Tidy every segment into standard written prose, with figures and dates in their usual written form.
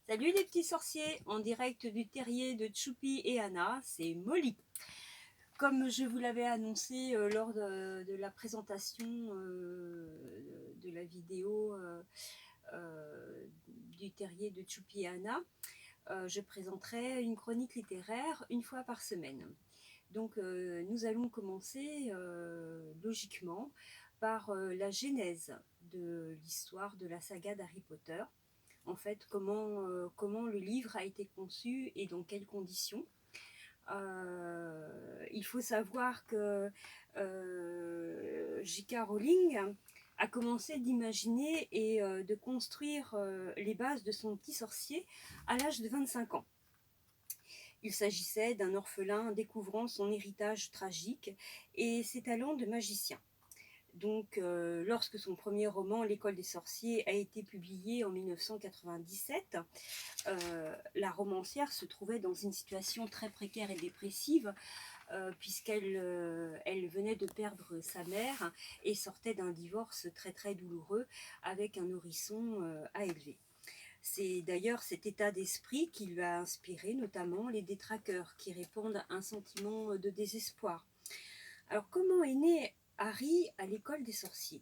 Salut les petits sorciers, en direct du terrier de Tchoupi et Anna, c'est Molly. Comme je vous l'avais annoncé lors de la présentation de la vidéo du terrier de Tchoupi et Anna, je présenterai une chronique littéraire une fois par semaine. Donc nous allons commencer logiquement par la genèse de l'histoire de la saga d'Harry Potter. En fait, comment le livre a été conçu et dans quelles conditions. Il faut savoir que J.K. Rowling a commencé d'imaginer et de construire les bases de son petit sorcier à l'âge de 25 ans. Il s'agissait d'un orphelin découvrant son héritage tragique et ses talents de magicien. Donc, lorsque son premier roman, L'École des sorciers, a été publié en 1997, la romancière se trouvait dans une situation très précaire et dépressive, puisqu'elle venait de perdre sa mère et sortait d'un divorce très très douloureux avec un nourrisson à élever. C'est d'ailleurs cet état d'esprit qui lui a inspiré notamment les détraqueurs qui répandent un sentiment de désespoir. Alors, comment est né Harry à l'école des sorciers?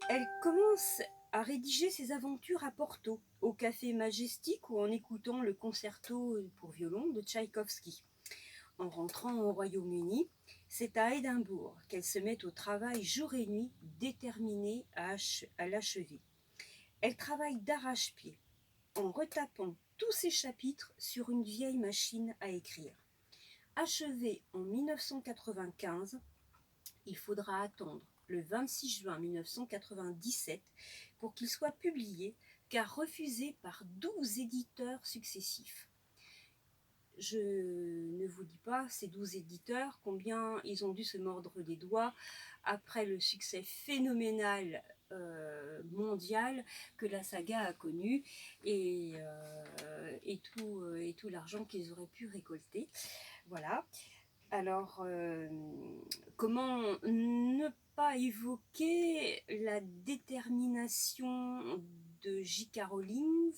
Elle commence à rédiger ses aventures à Porto, au café Majestic ou en écoutant le concerto pour violon de Tchaïkovski. En rentrant au Royaume-Uni, c'est à Édimbourg qu'elle se met au travail jour et nuit, déterminée à l'achever. Elle travaille d'arrache-pied, en retapant tous ses chapitres sur une vieille machine à écrire. Achevée en 1995, il faudra attendre le 26 juin 1997 pour qu'il soit publié, car refusé par 12 éditeurs successifs. Je ne vous dis pas, ces 12 éditeurs, combien ils ont dû se mordre les doigts après le succès phénoménal mondial que la saga a connu et tout l'argent qu'ils auraient pu récolter. Voilà. Alors, comment ne pas évoquer la détermination de J.K. Rowling,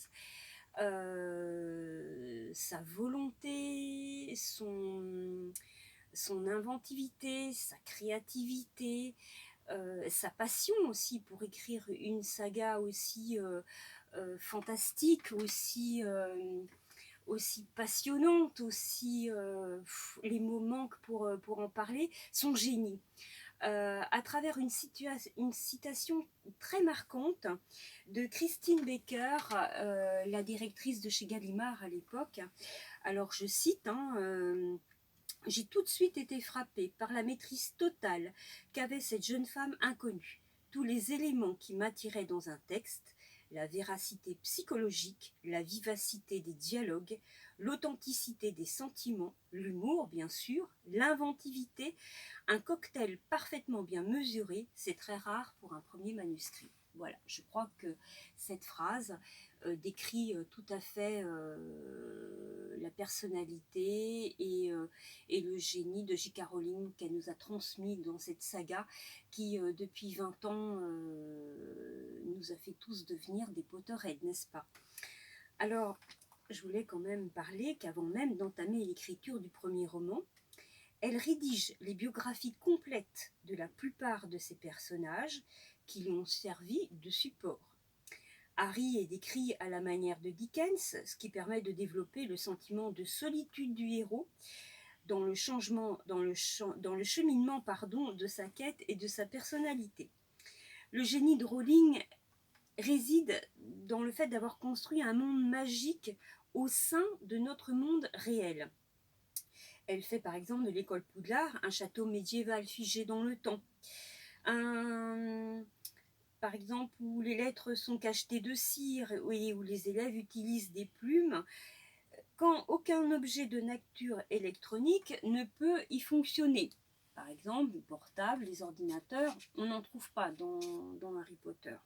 sa volonté, son inventivité, sa créativité, sa passion aussi pour écrire une saga aussi fantastique, aussi passionnante, aussi les mots manquent pour en parler, son génie. À travers une citation très marquante de Christine Baker, la directrice de chez Gallimard à l'époque. Alors je cite, j'ai tout de suite été frappée par la maîtrise totale qu'avait cette jeune femme inconnue. Tous les éléments qui m'attiraient dans un texte, la véracité psychologique, la vivacité des dialogues, l'authenticité des sentiments, l'humour bien sûr, l'inventivité, un cocktail parfaitement bien mesuré, c'est très rare pour un premier manuscrit. Voilà, je crois que cette phrase décrit tout à fait la personnalité et le génie de J.K. Rowling qu'elle nous a transmis dans cette saga qui, depuis 20 ans, nous a fait tous devenir des Potterheads, n'est-ce pas? Alors, je voulais quand même parler qu'avant même d'entamer l'écriture du premier roman, elle rédige les biographies complètes de la plupart de ses personnages qui lui ont servi de support. Harry est décrit à la manière de Dickens, ce qui permet de développer le sentiment de solitude du héros dans le cheminement de sa quête et de sa personnalité. Le génie de Rowling réside dans le fait d'avoir construit un monde magique au sein de notre monde réel. Elle fait par exemple de l'école Poudlard un château médiéval figé dans le temps. Par exemple, où les lettres sont cachetées de cire et où les élèves utilisent des plumes, quand aucun objet de nature électronique ne peut y fonctionner. Par exemple, les portables, les ordinateurs, on n'en trouve pas dans Harry Potter.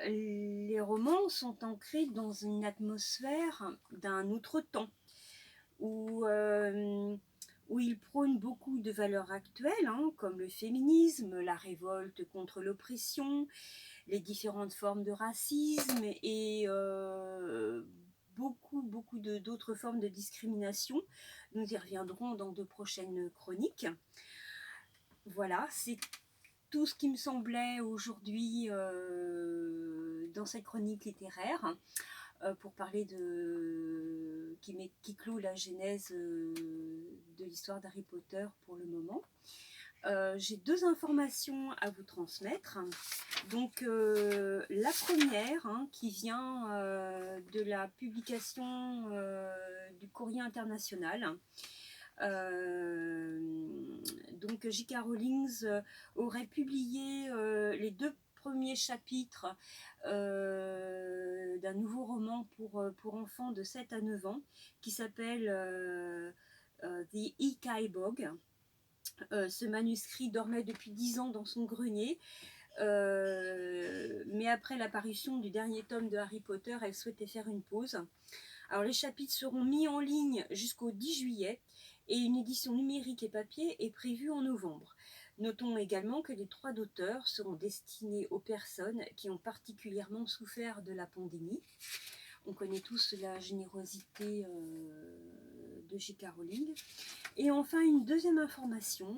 Les romans sont ancrés dans une atmosphère d'un autre temps, où il prône beaucoup de valeurs actuelles, comme le féminisme, la révolte contre l'oppression, les différentes formes de racisme et beaucoup d'autres formes de discrimination. Nous y reviendrons dans de prochaines chroniques. Voilà, c'est tout ce qui me semblait aujourd'hui dans cette chronique littéraire pour parler qui clôt la genèse de l'histoire d'Harry Potter pour le moment. J'ai 2 informations à vous transmettre. Donc la première qui vient de la publication du Courrier international. Donc J.K. Rowling aurait publié les 2 premiers chapitres d'un nouveau roman pour enfants de 7 à 9 ans qui s'appelle The Ikai Bog. Ce manuscrit dormait depuis 10 ans dans son grenier, mais après l'apparition du dernier tome de Harry Potter, elle souhaitait faire une pause. Alors les chapitres seront mis en ligne jusqu'au 10 juillet et une édition numérique et papier est prévue en novembre. Notons également que les 3 d'auteurs seront destinés aux personnes qui ont particulièrement souffert de la pandémie. On connaît tous la générosité de J.K. Rowling. Et enfin, une deuxième information,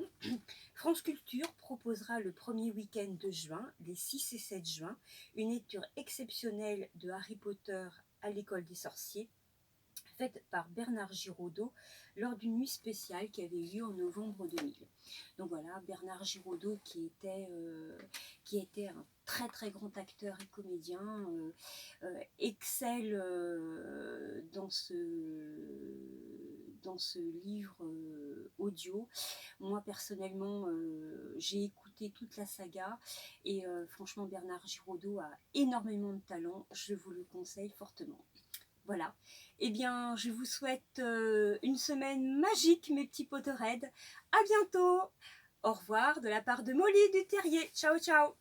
France Culture proposera le premier week-end de juin, les 6 et 7 juin, une lecture exceptionnelle de Harry Potter à l'école des sorciers, faite par Bernard Giraudot lors d'une nuit spéciale qui avait eu lieu en novembre 2000. Donc voilà, Bernard Giraudot qui était un très grand acteur et comédien, excelle dans ce livre audio. Moi personnellement j'ai écouté toute la saga et franchement Bernard Giraudot a énormément de talent, je vous le conseille fortement. Voilà, eh bien je vous souhaite une semaine magique mes petits Potterheads, à bientôt, au revoir de la part de Molly du Terrier, ciao ciao.